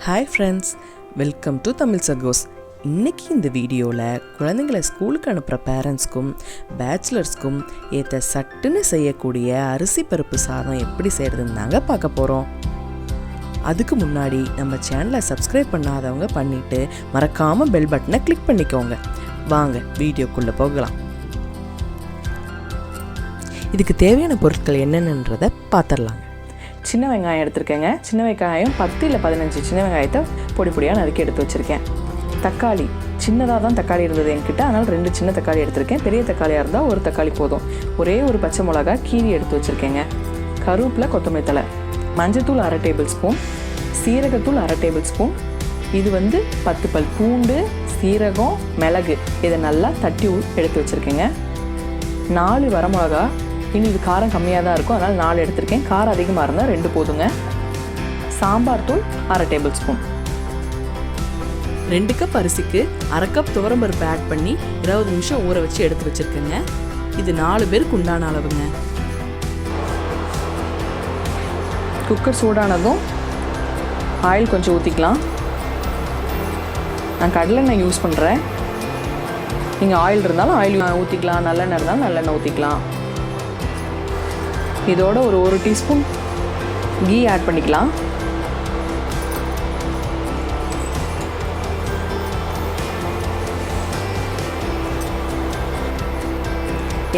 Hi friends, welcome to Tamil சகோஸ். இன்றைக்கி இந்த வீடியோவில் குழந்தைங்களை ஸ்கூலுக்கு அனுப்புகிற பேரண்ட்ஸ்க்கும் பேச்சுலர்ஸ்க்கும் ஏற்ற சட்டுன்னு செய்யக்கூடிய அரிசி பருப்பு சாதம் எப்படி செய்கிறதுன்னு தாங்க பார்க்க போகிறோம். அதுக்கு முன்னாடி நம்ம சேனலை சப்ஸ்கிரைப் பண்ணாதவங்க பண்ணிவிட்டு மறக்காமல் பெல் பட்டனை கிளிக் பண்ணிக்கோங்க. வாங்க வீடியோக்குள்ளே போகலாம். இதுக்கு தேவையான பொருட்கள் என்னென்னன்றதை பார்த்துடலாங்க. சின்ன வெங்காயம் எடுத்துருக்கேங்க. சின்ன வெங்காயம் 10 இல்லை 15 சின்ன வெங்காயத்தை பொடி பொடியாக நறுக்கி எடுத்து வச்சுருக்கேன். தக்காளி சின்னதாக தான் தக்காளி இருந்தது என்கிட்ட, அதனால் 2 சின்ன தக்காளி எடுத்திருக்கேன். பெரிய தக்காளியாக இருந்தால் ஒரு தக்காளி போதும். ஒரே ஒரு பச்சை மிளகா கீரி எடுத்து வச்சுருக்கேங்க. கருவேப்பிலை, கொத்தமல்லி தழை, மஞ்சத்தூள் 1/2 டேபிள் ஸ்பூன், சீரகத்தூள் 1/2 டேபிள் ஸ்பூன். இது 10 பல் பூண்டு, சீரகம், மிளகு இதை நல்லா தட்டி எடுத்து வச்சுருக்கேங்க. 4 வரமிளகா. இனி இது காரம் கம்மியாக தான் இருக்கும், அதனால் 4 எடுத்திருக்கேன். காரம் அதிகமாக இருந்தால் 2 போதுங்க. சாம்பார் தூள் 1/2 டேபிள் ஸ்பூன். 2 கப் அரிசிக்கு 1/2 கப் துவரம்பருப்பு ஆட் பண்ணி 20 நிமிஷம் ஊற வச்சு எடுத்து வச்சுருக்கேங்க. இது 4 பேருக்கு உண்டான அளவுங்க. குக்கர் சூடானதும் ஆயில் கொஞ்சம் ஊற்றிக்கலாம். நான் கடலெண்ணெய் யூஸ் பண்ணுறேன். நீங்கள் ஆயில் இருந்தாலும் ஆயில் ஊற்றிக்கலாம், நல்லெண்ணெய் இருந்தாலும் நல்லெண்ணெய் ஊற்றிக்கலாம். இதோட ஒரு 1 டீஸ்பூன் கீ ஆட் பண்ணிக்கலாம்.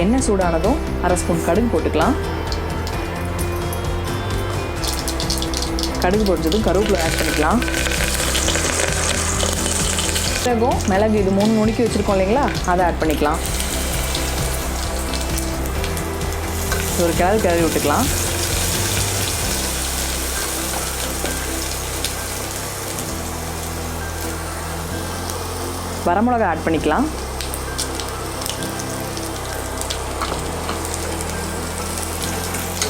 எண்ணெய் சூடானதும் 1/2 ஸ்பூன் கடுகு போட்டுக்கலாம். கடுகு பொரிச்சதும் கருவேப்பிலை ஆட் பண்ணிக்கலாம். சீரகம், மிளகு இது 3 நுணுக்கி வச்சுருக்கோம் இல்லைங்களா, அதை ஆட் பண்ணிக்கலாம். ஒரு கிளறி விட்டுக்கலாம். வரமிளகா ஆட் பண்ணிக்கலாம்.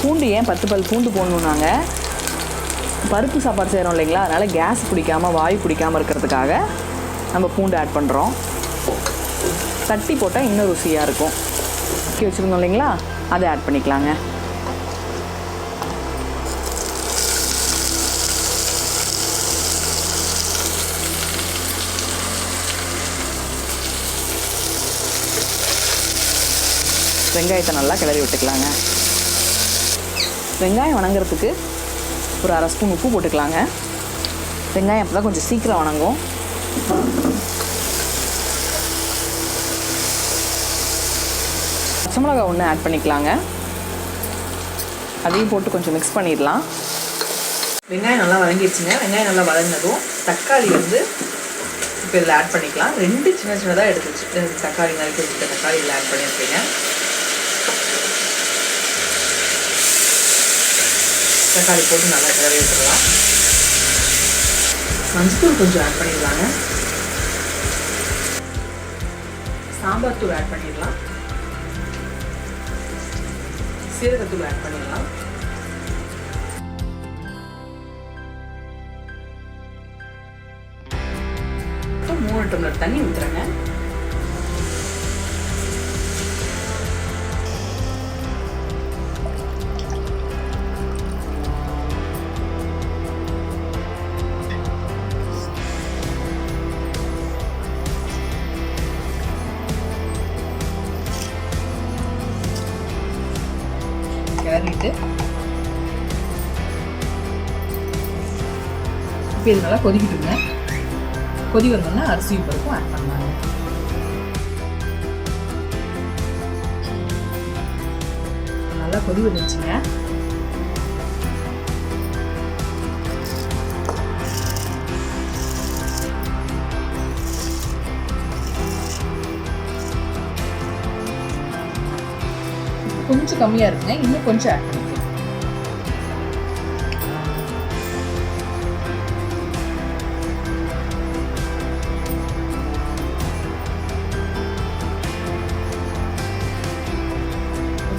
பூண்டு ஏன் 10 பல் பூண்டு போடணுன்னாங்க, பருப்பு சாப்பாடு செய்கிறோம் இல்லைங்களா, அதனால் கேஸ் பிடிக்காமல் வாயு பிடிக்காமல் இருக்கிறதுக்காக நம்ம பூண்டு ஆட் பண்ணுறோம். தட்டி போட்டால் இன்னும் ருசியாக இருக்கும். வச்சுருந்தோம் இல்லைங்களா, அதை ஆட் பண்ணிக்கலாங்க. வெங்காயத்தை நல்லா கிளறி விட்டுக்கலாங்க. வெங்காயம் வணங்குறதுக்கு ஒரு 1/2 ஸ்பூன் உப்பு போட்டுக்கலாங்க. வெங்காயம் அப்போ தான் கொஞ்சம் சீக்கிரம் வணங்கும். பச்சை மிளகா 1 ஆட் பண்ணிக்கலாங்க. அதையும் போட்டு கொஞ்சம் மிக்ஸ் பண்ணிடலாம். வெங்காயம் நல்லா வதங்கிடுச்சுங்க. வெங்காயம் நல்லா வதங்கினதும் தக்காளி இப்போ இதில் ஆட் பண்ணிக்கலாம். 2 சின்ன சின்னதாக எடுத்து தக்காளி நறுக்கி வச்சுட்டு தக்காளி இதில் ஆட் பண்ணியிருக்கீங்க. தக்காளி போட்டு நல்லா கிளறி விட்டுடலாம். மஞ்சள் கொஞ்சம் ஆட் பண்ணிடலாங்க. சாம்பார் தூள் ஆட் பண்ணிடலாம். சீரகத்தூள் ஆட் பண்ணிடலாம். இப்போ 3 டம்ளர் தண்ணி ஊற்றுறேங்க. கிளறிட்டு இப்போ இது நல்லா கொதிக்கிட்டுங்க. கொதி வரணும்னா அரிசி பருப்பும் ஆட் பண்ணலாங்க. நல்லா கொதி வந்துச்சுங்க. கொஞ்சம் கம்மியாக இருக்குங்க, இன்னும் கொஞ்சம் ஆட் பண்ணிக்கலாம்.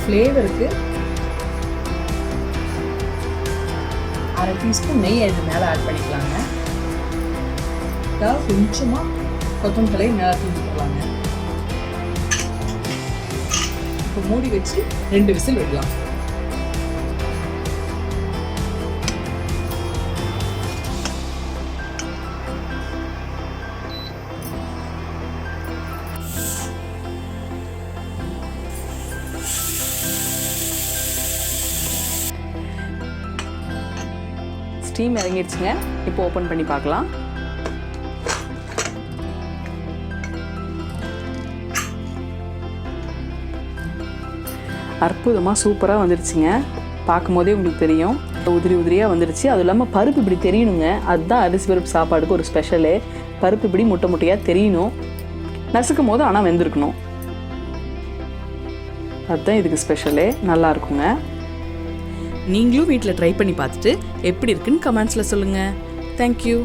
ஃப்ளேவருக்கு 1/2 டீஸ்பூன் நெய் இது மேலே ஆட் பண்ணிக்கலாங்க. கொஞ்சமாக கொத்தமல்லி தழை மேலே தூக்கிக்கலாங்க. இப்போ மூடி வச்சு 2 விசில் விடலாம். ஸ்டீம் இறங்கிடுச்சுங்க. இப்போ ஓப்பன் பண்ணி பார்க்கலாம். அற்புதமாக சூப்பராக வந்துடுச்சுங்க. பார்க்கும் போதே உங்களுக்கு தெரியும், உதிரி உதிரியாக வந்துடுச்சு. அதுவும் இல்லாமல் பருப்பு இப்படி தெரியணுங்க. அதுதான் அரிசி பருப்பு சாப்பாடுக்கு ஒரு ஸ்பெஷலு. பருப்பு இப்படி முட்டை முட்டையாக தெரியணும், நசுக்கும் போது ஆனால் வெந்திருக்கணும். அதுதான் இதுக்கு ஸ்பெஷலே. நல்லா இருக்குங்க. நீங்களும் வீட்டில் ட்ரை பண்ணி பார்த்துட்டு எப்படி இருக்குன்னு கமெண்ட்ஸில் சொல்லுங்கள். தேங்க்யூ.